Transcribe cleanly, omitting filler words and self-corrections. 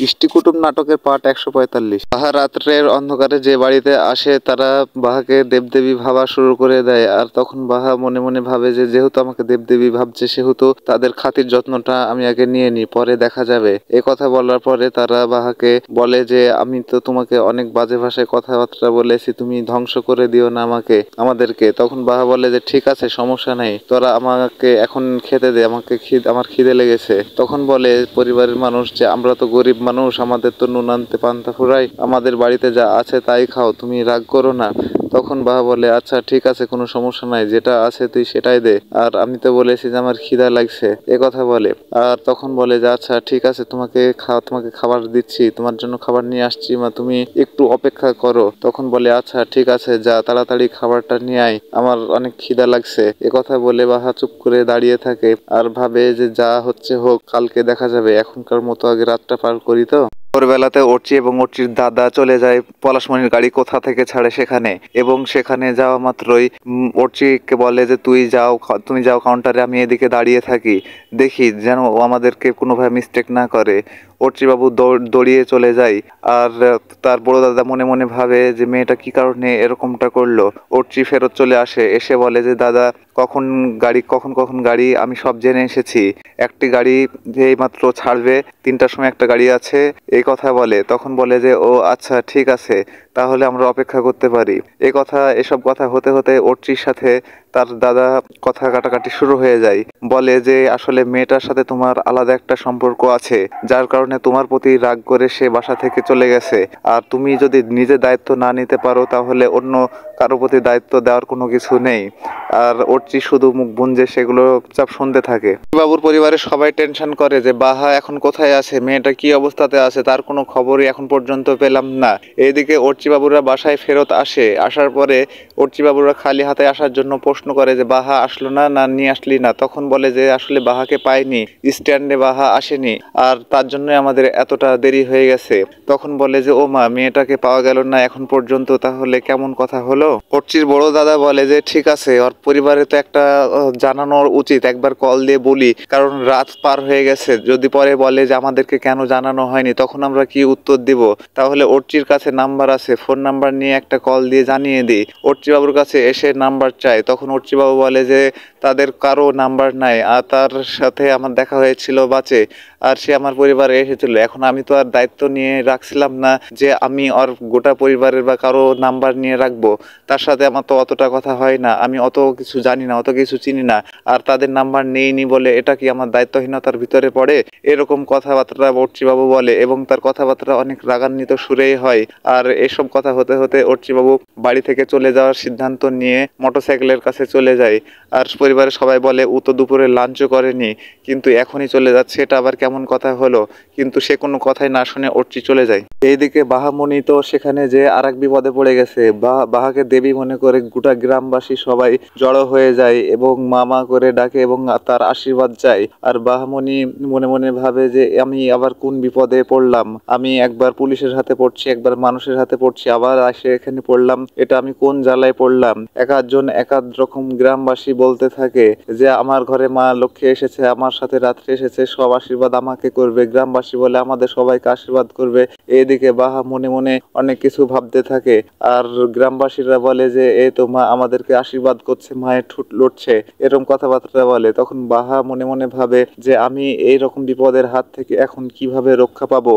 ইষ্টিকুটুম নাটকের পার্ট ১৪৫। বাহা রাত্রের অন্ধকারে যে বাড়িতে আসে তারা বাহাকে দেবদেবী ভাবা শুরু করে দেয়। আর তখন বাহা মনে মনে ভাবে যে যেহেতু আমাকে দেবদেবী ভাবছে সেহেতু তাদের খাতির যত্নটা আমি আগে নিয়ে নিই, পরে দেখা যাবে। এ কথা বলার পরে তারা বাহাকে বলে যে আমি তো তোমাকে অনেক বাজে ভাষায় কথাবার্তা বলেছি, তুমি ধ্বংস করে দিও না আমাদেরকে। তখন বাহা বলে যে ঠিক আছে, সমস্যা নেই, তোরা আমাকে এখন খেতে দে, আমার খিদে লেগেছে। তখন বলে পরিবারের মানুষ যে আমরা তো গরিব মানুষ, আমাদের তো নুন আনতে পান্তা ফুরাই, আমাদের বাড়িতে যা আছে তাই খাও, তুমি রাগ করো না। তখন বাবা বলে আচ্ছা ঠিক আছে, কোনো সমস্যা নাই, যেটা আছে তুই সেটাই দে, আর আমি তো বলেছি যে আমার খিদা লাগছে, এ কথা বলে। আর তখন বলে যে আচ্ছা ঠিক আছে, তোমাকে খাবার দিচ্ছি, তোমার জন্য খাবার নিয়ে আসছি মা, তুমি একটু অপেক্ষা করো। তখন বলে আচ্ছা ঠিক আছে, যা তাড়াতাড়ি খাবারটা নিয়ে আয়, আমার অনেক খিদা লাগছে। এ কথা বলে বাহা চুপ করে দাঁড়িয়ে থাকে আর ভাবে যে যা হচ্ছে হোক, কালকে দেখা যাবে, এখনকার মতো আগে রাতটা পার করি। তো ভোরবেলাতে অর্চি এবং অর্চির দাদা চলে যায় পলাশমণির গাড়ি কোথা থেকে ছাড়ে সেখানে, এবং সেখানে যাওয়া মাত্রই অর্চিকে বলে যে তুমি যাও কাউন্টারে, আমি এদিকে দাঁড়িয়ে থাকি, দেখি যেন ও আমাদেরকে কোনোভাবে মিস্টেক না করে। অর্চিবাবু দৌড়িয়ে চলে যায়। আর তার বড় দাদা মনে মনে ভাবে যে মেয়েটা কি কারণে এরকমটা করলো। অর্চি ফেরত চলে আসে, এসে বলে যে দাদা কখন কখন গাড়ি আমি সব জেনে এসেছি, একটি গাড়ি এই মাত্র ছাড়বে, ৩টার সময় একটা গাড়ি আছে, এই কথা বলে। তখন বলে যে ও আচ্ছা ঠিক আছে, তাহলে আমরা অপেক্ষা করতে পারি। এসব কথা হতে হতে অর্চির সাথে তার দাদা কথা কাটাকাটি শুরু হয়ে যায়। বলে যে আসলে মেয়েটার সাথে তোমার আলাদা একটা সম্পর্ক আছে, যার কারণে তোমার প্রতি রাগ করে সে বাসা থেকে চলে গেছে। আর তুমি যদি নিজে দায়িত্ব না নিতে পারো তাহলে অন্য কারো প্রতি দায়িত্ব দেওয়ার কোনো কিছু নেই। আর অর্চি শুধু মুখ বুঞ্জে সেগুলো চাপ শুনতে থাকে। বাবুর পরিবারের সবাই টেনশন করে যে বাহা এখন কোথায় আছে, মেয়েটা কি অবস্থাতে আছে, তার কোনো খবরই এখন পর্যন্ত পেলাম না। এইদিকে অর্চি বাবুরা বাসায় ফেরত আসে, আসার পরে অর্চি বাবুরা খালি হাতে আসার জন্য প্রশ্ন করে যে বাহা আসলো না, না নিয়ে আসলি না। তখন বলে যে আসলে বাহাকে পাইনি, স্ট্যান্ডে বাহা আসেনি, আর তার জন্যই আমাদের এতটা দেরি হয়ে গেছে। তখন বলে যে ও মা, মেয়েটাকে পাওয়া গেল না এখন পর্যন্ত, তাহলে কেমন কথা হলো। অর্চির বড় দাদা বলে যে ঠিক আছে, ওর পরিবারে তো একটা জানানোর উচিত, একবার কল দিয়ে বলি, কারণ রাত পার হয়ে গেছে, যদি পরে বলে যে আমাদেরকে কেন জানানো হয়নি তখন আমরা কি উত্তর দিব। তাহলে অর্চির কাছে নাম্বার আছে, ফোন নাম্বার নিয়ে একটা কল দিয়ে জানিয়ে দিই। অর্চি বাবুর কাছে এসে নাম্বার চায়, তখন অর্চি বাবু বলে যে তাদের কারো নাম্বার নাই, আর তার সাথে আমার দেখা হয়েছিল বাচে, আর সে আমার পরিবারে এসেছিল। এখন আমি তো আর দায়িত্ব নিয়ে রাখছিলাম না যে আমি ওর গোটা পরিবারের বা কারো নাম্বার নিয়ে রাখবো, তার সাথে আমার তো অতটা কথা হয় না, আমি অত কিছু জানি না, অত কিছু চিনি না, আর তাদের নাম্বার নেইনি বলে এটা কি আমার দায়িত্বহীনতার ভিতরে পড়ে। এরকম কথাবার্তা অর্চিবাবু বলে, এবং তার কথাবার্তা অনেক রাগান্বিত সুরেই হয়। আর এসব কথা হতে হতে অর্চিবাবু বাড়ি থেকে চলে যাওয়ার সিদ্ধান্ত নিয়ে মোটরসাইকেলের কাছে চলে যায়। আর পরিবারের সবাই বলে ও তো দুপুরে লাঞ্চও করেনি, কিন্তু এখনই চলে যাচ্ছে, এটা আবার কেমন কথা হলো। কিন্তু সে কোনো কথাই না শুনে অর্চি চলে যায়। এইদিকে বাহামণি তো সেখানে যে আর এক বিপদে পড়ে গেছে। বাহাকে দেবী মনে করে গোটা গ্রামবাসী সবাই জড়ো হয়ে যায় এবং মামা করে ডাকে এবং তার আশীর্বাদ চায়। আর বাহামণি মনে মনে ভাবে যে আমি আবার কোন বিপদে পড়লাম, আমি একবার পুলিশের হাতে পড়ছি, একবার মানুষের হাতে পড়ছি, আবার আসে এখানে পড়লাম, এটা আমি কোন জ্বালায় পড়লাম। এক এক রকম গ্রামবাসী বলতে থাকে যে আমার ঘরে মা লক্ষ্মী এসেছে, আমার সাথে রাত্রে এসেছে, সব আশীর্বাদ আমাকে করবে। গ্রামবাসী বলে আমাদের সবাইকে আশীর্বাদ করবে। এদিকে বাহা মনে মনে অনেক কিছু ভাবতে থাকে, আর গ্রামবাসীরা বলে যে এই তো মা আমাদেরকে আশীর্বাদ করছে, মায়ের ঠোঁট লড়ছে, এরকম কথাবার্তা বলে। তখন বাহা মনে মনে ভাবে যে আমি এই রকম বিপদের হাত থেকে এখন কিভাবে রক্ষা পাবো।